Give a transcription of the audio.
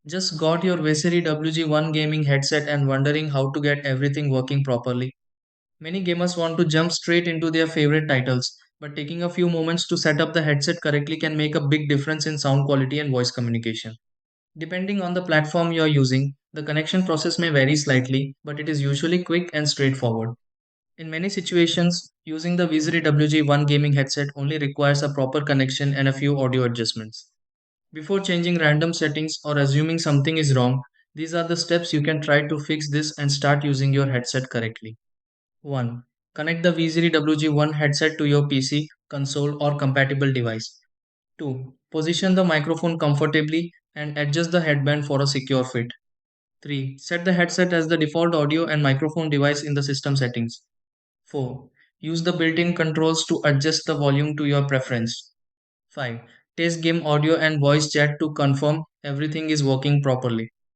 Just got your Weseary WG1 gaming headset and wondering how to get everything working properly? Many gamers want to jump straight into their favorite titles, but taking a few moments to set up the headset correctly can make a big difference in sound quality and voice communication. Depending on the platform you're using, the connection process may vary slightly, but it is usually quick and straightforward. In many situations, using the Weseary WG1 gaming headset only requires a proper connection and a few audio adjustments. Before changing random settings or assuming something is wrong, these are the steps you can try to fix this and start using your headset correctly. 1. Connect the Weseary WG1 headset to your PC, console, or compatible device. 2. Position the microphone comfortably and adjust the headband for a secure fit. 3. Set the headset as the default audio and microphone device in the system settings. 4. Use the built in controls to adjust the volume to your preference. 5. Test game audio and voice chat to confirm everything is working properly.